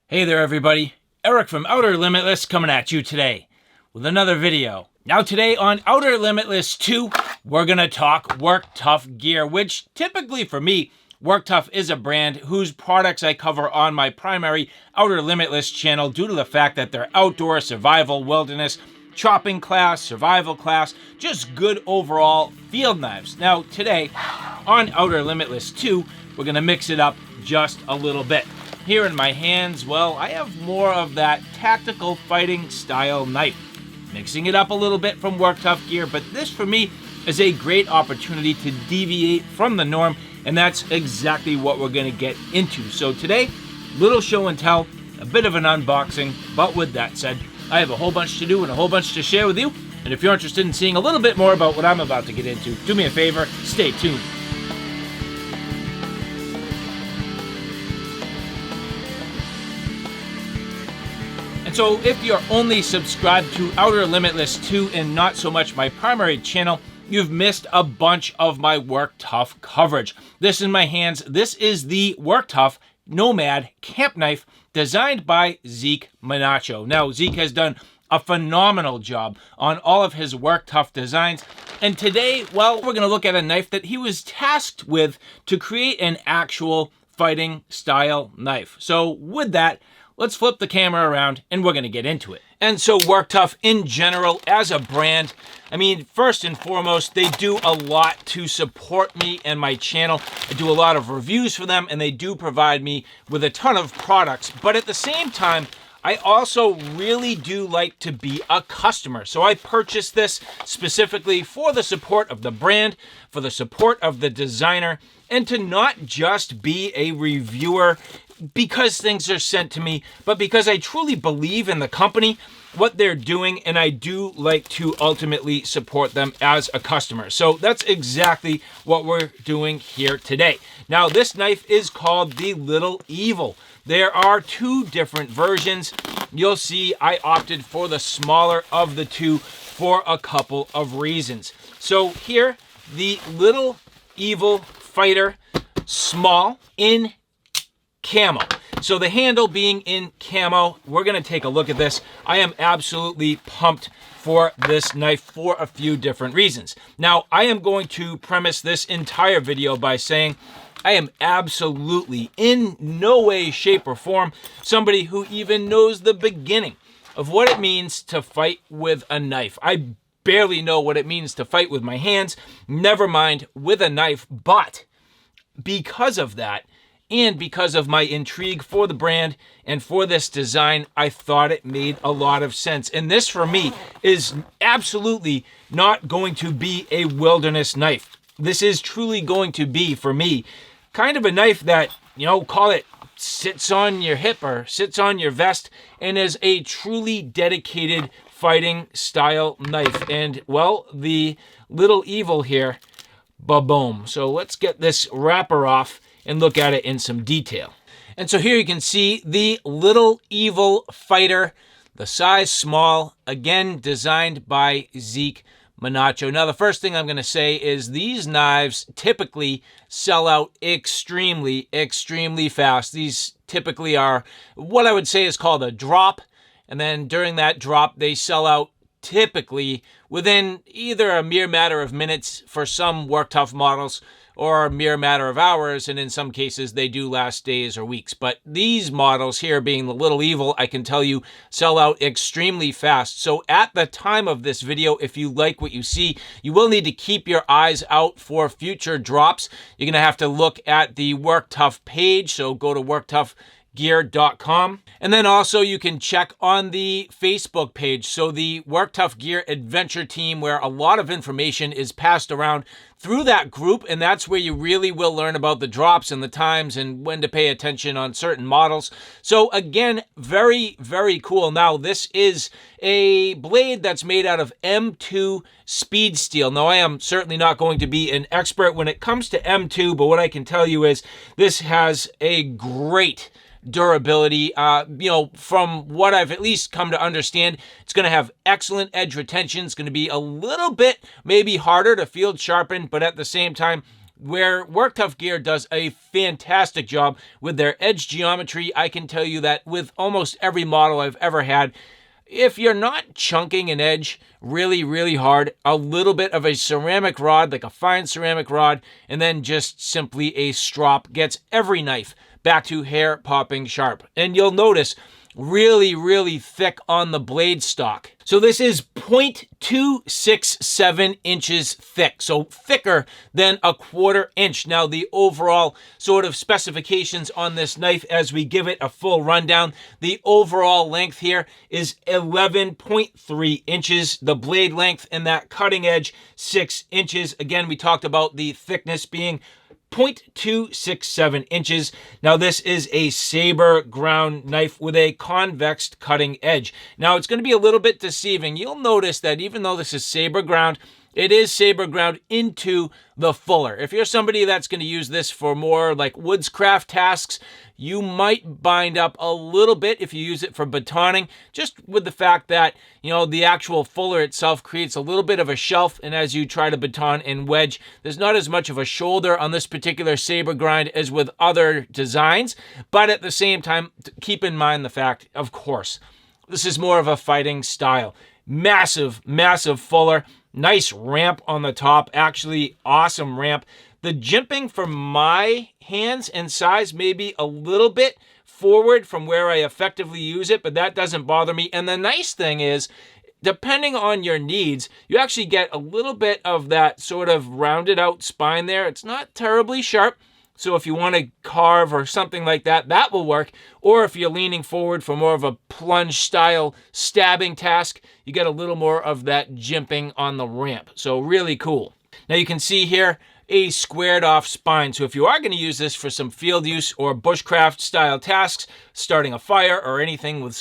Hey there everybody, Eric from Outer Limitless coming at you today with another video. Now today on Outer Limitless 2, we're going to talk Work Tuff Gear, which typically for me, Work Tuff is a brand whose products I cover on my primary Outer Limitless channel due to the fact that they're outdoor, survival, wilderness, chopping class, survival class, just good overall field knives. Now today on Outer Limitless 2, we're going to mix it up just a little bit. Here in my hands, well, I have more of that tactical fighting style knife. Mixing it up a little bit from Work Tuff Gear, but this for me is a great opportunity to deviate from the norm, and that's exactly what we're going to get into. So today, little show and tell, a bit of an unboxing, but with that said, I have a whole bunch to do and a whole bunch to share with you, and if you're interested in seeing a little bit more about what I'm about to get into, do me a favor, stay tuned. And so if you're only subscribed to Outer Limitless 2 and not so much my primary channel, you've missed a bunch of my Work Tuff coverage. This in my hands, this is the Work Tuff Nomad Camp Knife designed by Zeke Menacho. Now, Zeke has done a phenomenal job on all of his Work Tuff designs. And today, well, we're gonna look at a knife that he was tasked with to create an actual fighting style knife. So with that, let's flip the camera around and we're gonna get into it. And so Work Tuff in general as a brand, I mean, first and foremost, they do a lot to support me and my channel. I do a lot of reviews for them and they do provide me with a ton of products. But at the same time, I also really do like to be a customer. So I purchased this specifically for the support of the brand, for the support of the designer, and to not just be a reviewer because things are sent to me, but because I truly believe in the company, what they're doing, and I do like to ultimately support them as a customer. So that's exactly what we're doing here today. Now, this knife is called the Little Evil. There are two different versions. You'll see I opted for the smaller of the two for a couple of reasons. So here, the Little Evil Fighter Small in camo. So the handle being in camo, we're going to take a look at this. I am absolutely pumped for this knife for a few different reasons. Now, I am going to premise this entire video by saying I am absolutely in no way, shape, or form somebody who even knows the beginning of what it means to fight with a knife. I barely know what it means to fight with my hands, never mind with a knife, but because of that, and because of my intrigue for the brand and for this design, I thought it made a lot of sense. And this for me is absolutely not going to be a wilderness knife. This is truly going to be, for me, kind of a knife that, call it sits on your hip or sits on your vest and is a truly dedicated fighting style knife. And well, the Little Evil here, ba-boom. So let's get this wrapper off and look at it in some detail. And so here you can see the Little Evil Fighter, the size small, again designed by Zeke Menacho. Now the first thing I'm going to say is these knives typically sell out extremely, extremely fast. These typically are what I would say is called a drop, and then during that drop they sell out typically within either a mere matter of minutes for some Work Tuff models, or a mere matter of hours, and in some cases they do last days or weeks. But these models here, being the Little Evil, I can tell you sell out extremely fast. So at the time of this video, if you like what you see, you will need to keep your eyes out for future drops. You're gonna have to look at the Work Tuff page, so go to worktuffgear.com. And then also you can check on the Facebook page. So the Work Tuff Gear Adventure team, where a lot of information is passed around through that group, and that's where you really will learn about the drops and the times and when to pay attention on certain models. So again, very, very cool. Now, this is a blade that's made out of M2 speed steel. Now, I am certainly not going to be an expert when it comes to M2, but what I can tell you is this has a great durability. From what I've at least come to understand, it's going to have excellent edge retention. It's going to be a little bit maybe harder to field sharpen, but at the same time, where Work Tuff Gear does a fantastic job with their edge geometry. I can tell you that with almost every model I've ever had, if you're not chunking an edge really, really hard, a little bit of a ceramic rod, like a fine ceramic rod, and then just simply a strop gets every knife back to hair popping sharp. And you'll notice really, really thick on the blade stock. So this is 0.267 inches thick, so thicker than a 1/4 inch. Now the overall sort of specifications on this knife, as we give it a full rundown, the overall length here is 11.3 inches. The blade length and that cutting edge, 6 inches. Again, we talked about the thickness being 0.267 inches. Now this is a saber ground knife with a convex cutting edge. Now it's going to be a little bit deceiving. You'll notice that even though this is saber ground, it is saber ground into the fuller. If you're somebody that's going to use this for more like woodscraft tasks, you might bind up a little bit if you use it for batoning, just with the fact that, you know, the actual fuller itself creates a little bit of a shelf, and as you try to baton and wedge, there's not as much of a shoulder on this particular saber grind as with other designs. But at the same time, keep in mind the fact, of course, this is more of a fighting style. Massive, massive fuller. Nice ramp on the top, actually awesome ramp. The jimping for my hands and size may be a little bit forward from where I effectively use it, but that doesn't bother me. And the nice thing is, depending on your needs, you actually get a little bit of that sort of rounded out spine there. It's not terribly sharp. So if you want to carve or something like that, that will work. Or if you're leaning forward for more of a plunge style stabbing task, you get a little more of that jimping on the ramp. So really cool. Now you can see here a squared off spine. So if you are going to use this for some field use or bushcraft style tasks, starting a fire or anything with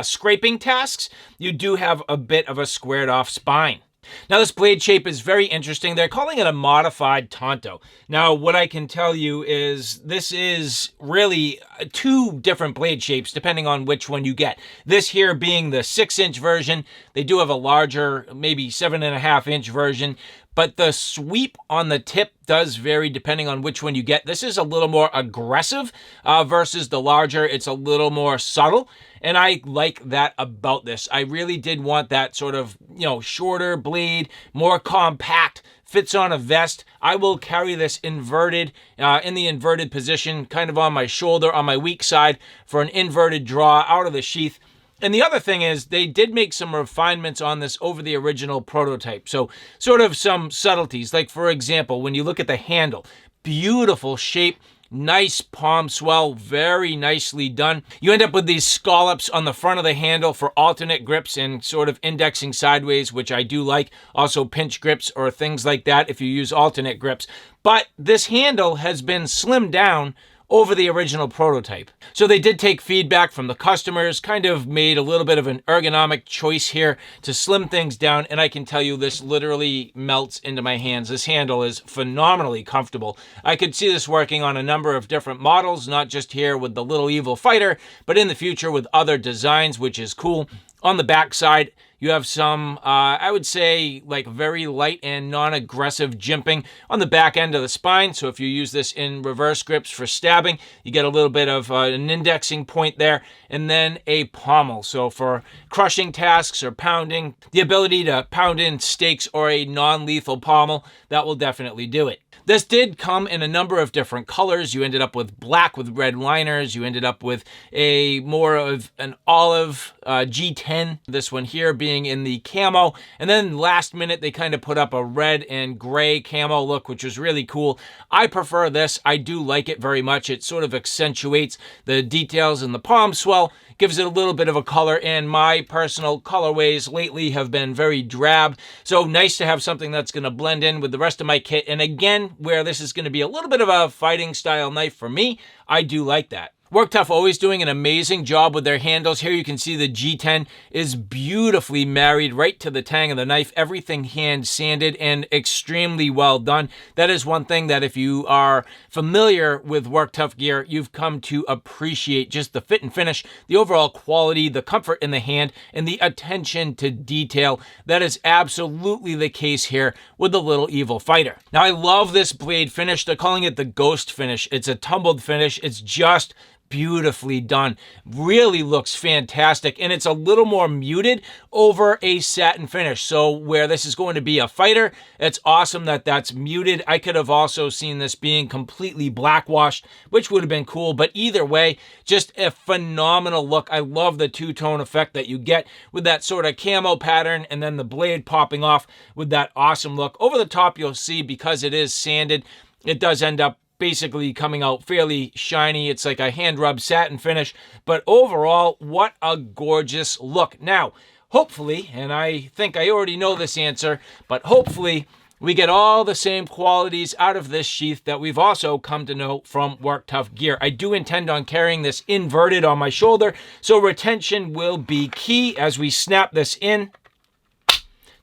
scraping tasks, you do have a bit of a squared off spine. Now this blade shape is very interesting. They're calling it a modified Tonto. Now what I can tell you is this is really 2 different blade shapes depending on which one you get. This here being the 6-inch version. They do have a larger, maybe 7.5-inch version, but the sweep on the tip does vary depending on which one you get. This is a little more aggressive versus the larger. It's a little more subtle, and I like that about this. I really did want that sort of, you know, shorter blade, more compact, fits on a vest. I will carry this inverted, in the inverted position, kind of on my shoulder, on my weak side, for an inverted draw out of the sheath. And the other thing is they did make some refinements on this over the original prototype. So sort of some subtleties, like for example, when you look at the handle, beautiful shape, nice palm swell, very nicely done. You end up with these scallops on the front of the handle for alternate grips and sort of indexing sideways, which I do like. Also pinch grips or things like that if you use alternate grips. But this handle has been slimmed down over the original prototype. So they did take feedback from the customers, kind of made a little bit of an ergonomic choice here to slim things down, and I can tell you this literally melts into my hands. This handle is phenomenally comfortable. I could see this working on a number of different models, not just here with the Little Evil Fighter, but in the future with other designs, which is cool. On the back side, you have some, I would say, like very light and non-aggressive jimping on the back end of the spine. So if you use this in reverse grips for stabbing, you get a little bit of an indexing point there, and then a pommel. So for crushing tasks or pounding, the ability to pound in stakes or a non-lethal pommel, that will definitely do it. This did come in a number of different colors. You ended up with black with red liners. You ended up with a more of an olive G10. This one here being in the camo. And then last minute, they kind of put up a red and gray camo look, which was really cool. I prefer this. I do like it very much. It sort of accentuates the details in the palm swell, gives it a little bit of a color, and my personal colorways lately have been very drab. So nice to have something that's going to blend in with the rest of my kit. And again, where this is going to be a little bit of a fighting style knife for me, I do like that. Work Tuff always doing an amazing job with their handles. Here you can see the G10 is beautifully married right to the tang of the knife. Everything hand sanded and extremely well done. That is one thing that if you are familiar with Work Tuff gear, you've come to appreciate just the fit and finish, the overall quality, the comfort in the hand, and the attention to detail. That is absolutely the case here with the Little Evil Fighter. Now, I love this blade finish. They're calling it the Ghost finish. It's a tumbled finish. It's just beautifully done. Really looks fantastic, and it's a little more muted over a satin finish. So where this is going to be a fighter, it's awesome that that's muted. I could have also seen this being completely blackwashed, which would have been cool, but either way, just a phenomenal look. I love the two-tone effect that you get with that sort of camo pattern and then the blade popping off with that awesome look. Over the top, you'll see, because it is sanded, it does end up basically coming out fairly shiny. It's like a hand rub satin finish, but overall, what a gorgeous look. Now, hopefully, and I think I already know this answer, but hopefully we get all the same qualities out of this sheath that we've also come to know from Work Tuff gear. I do intend on carrying this inverted on my shoulder, so retention will be key as we snap this in.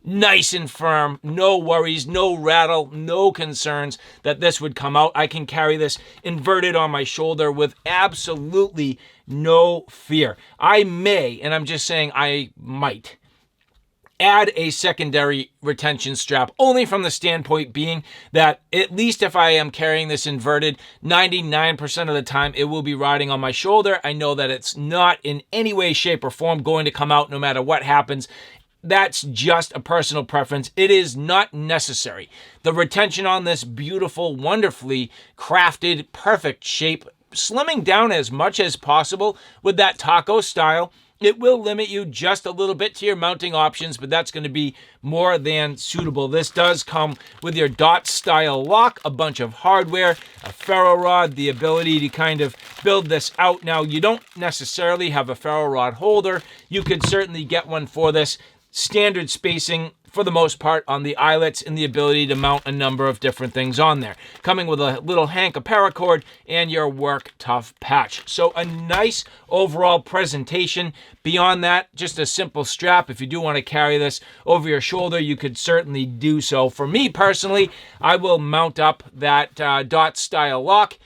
Nice and firm, no worries, no rattle, no concerns that this would come out. I can carry this inverted on my shoulder with absolutely no fear. I may, and I'm just saying I might, add a secondary retention strap, only from the standpoint being that at least if I am carrying this inverted, 99% of the time it will be riding on my shoulder. I know that it's not in any way, shape, or form going to come out no matter what happens. That's just a personal preference. It is not necessary. The retention on this beautiful, wonderfully crafted, perfect shape, slimming down as much as possible with that taco style. It will limit you just a little bit to your mounting options, but that's going to be more than suitable. This does come with your dot style lock, a bunch of hardware, a ferro rod, the ability to kind of build this out. Now, you don't necessarily have a ferro rod holder. You could certainly get one for this. Standard spacing for the most part on the eyelets and the ability to mount a number of different things on there. Coming with a little hank of paracord and your Work Tuff patch. So a nice overall presentation. Beyond that, just a simple strap. If you do want to carry this over your shoulder, you could certainly do so. For me personally, I will mount up that dot style lock,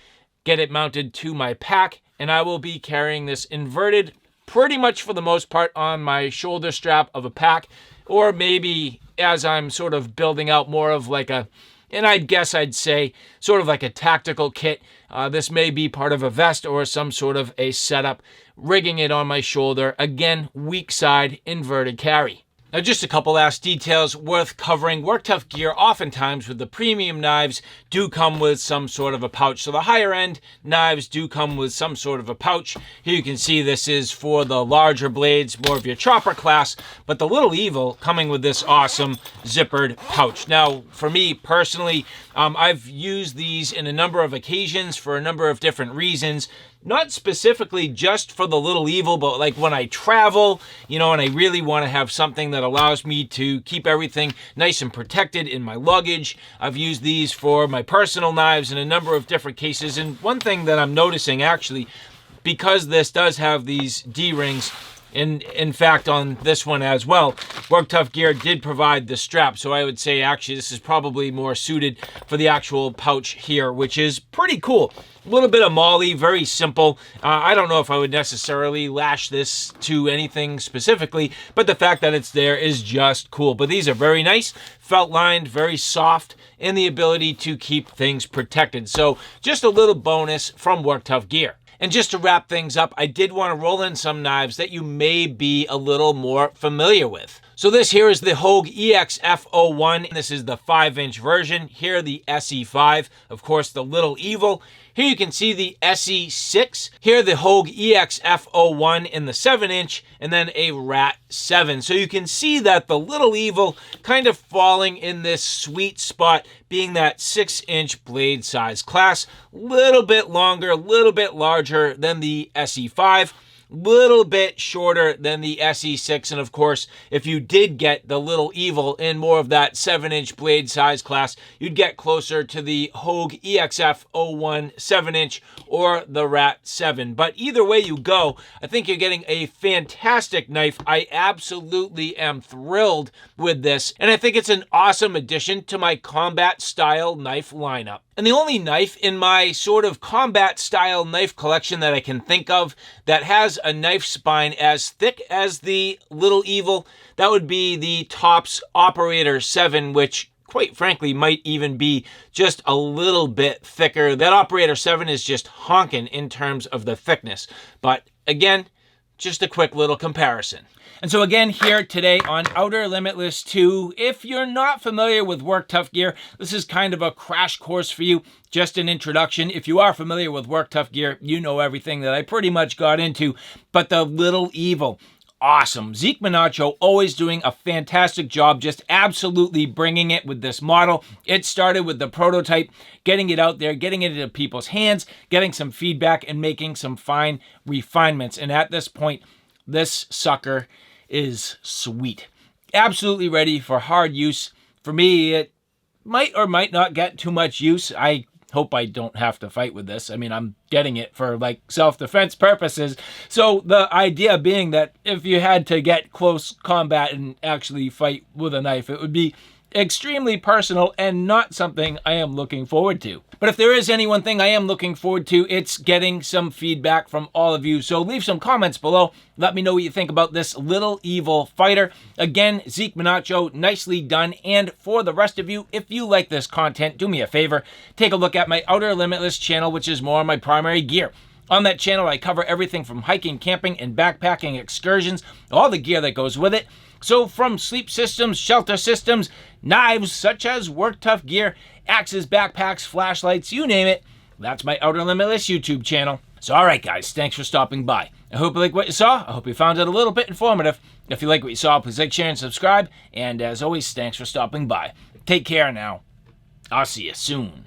get it mounted to my pack, and I will be carrying this inverted pretty much for the most part on my shoulder strap of a pack, or maybe as I'm sort of building out more of like a, and I guess I'd say sort of like a tactical kit. This may be part of a vest or some sort of a setup, rigging it on my shoulder. Again, weak side inverted carry. Now, just a couple last details worth covering. Work Tuff gear, oftentimes with the premium knives, do come with some sort of a pouch. So the higher end knives do come with some sort of a pouch. Here you can see this is for the larger blades, more of your chopper class, but the Little Evil coming with this awesome zippered pouch. Now, for me personally, I've used these in a number of occasions for a number of different reasons. Not specifically just for the Little Evil, but like when I travel, and I really want to have something that allows me to keep everything nice and protected in my luggage. I've used these for my personal knives in a number of different cases. And one thing that I'm noticing actually, because this does have these D-rings, and in fact on this one as well, Work Tuff gear did provide the strap, so I would say actually this is probably more suited for the actual pouch here, which is pretty cool. A little bit of MOLLE, very simple. I don't know if I would necessarily lash this to anything specifically, but the fact that it's there is just cool. But these are very nice, felt lined, very soft, and the ability to keep things protected. So just a little bonus from Work Tuff gear. And just to wrap things up, I did want to roll in some knives that you may be a little more familiar with. So this here is the Hogue EXF01. This is the 5-inch version. Here the SE5, of course the Little Evil. Here you can see the SE6. Here the Hogue EXF01 in the 7-inch, and then a Rat 7. So you can see that the Little Evil kind of falling in this sweet spot, being that 6-inch blade size class. Little bit longer, a little bit larger than the SE5. little bit shorter than the SE6. And of course, if you did get the Little Evil in more of that 7-inch blade size class, you'd get closer to the Hogue EXF 01 7-inch or the Rat 7. But either way you go, I think you're getting a fantastic knife. I absolutely am thrilled with this, and I think it's an awesome addition to my combat style knife lineup. And the only knife in my sort of combat style knife collection that I can think of that has a knife spine as thick as the Little Evil, that would be the Tops Operator 7, which quite frankly might even be just a little bit thicker. That Operator 7 is just honking in terms of the thickness. But again, just a quick little comparison. And so again, here today on Outer Limitless 2, if you're not familiar with Work Tuff Gear, this is kind of a crash course for you, just an introduction. If you are familiar with Work Tuff Gear, you know everything that I pretty much got into. But the Little Evil, awesome. Zeke Menacho always doing a fantastic job, just absolutely bringing it with this model. It started with the prototype, getting it out there, getting it into people's hands, getting some feedback, and making some fine refinements. And at this point, this sucker is sweet. Absolutely ready for hard use. For me, it might or might not get too much use. I hope I don't have to fight with this. I mean, I'm getting it for like self-defense purposes. So the idea being that if you had to get close combat and actually fight with a knife, it would be extremely personal and not something I am looking forward to. But if there is any one thing I am looking forward to, it's getting some feedback from all of you. So leave some comments below. Let me know what you think about this Little Evil fighter. Again, Zeke Menacho, nicely done. And for the rest of you, if you like this content, do me a favor. Take a look at my Outer Limitless channel, which is more on my primary gear. On that channel, I cover everything from hiking, camping, and backpacking excursions, all the gear that goes with it. So from sleep systems, shelter systems, knives such as Work Tuff Gear, axes, backpacks, flashlights, you name it, that's my Outer Limitless YouTube channel. So all right, guys, thanks for stopping by. I hope you like what you saw. I hope you found it a little bit informative. If you like what you saw, please like, share, and subscribe. And as always, thanks for stopping by. Take care now. I'll see you soon.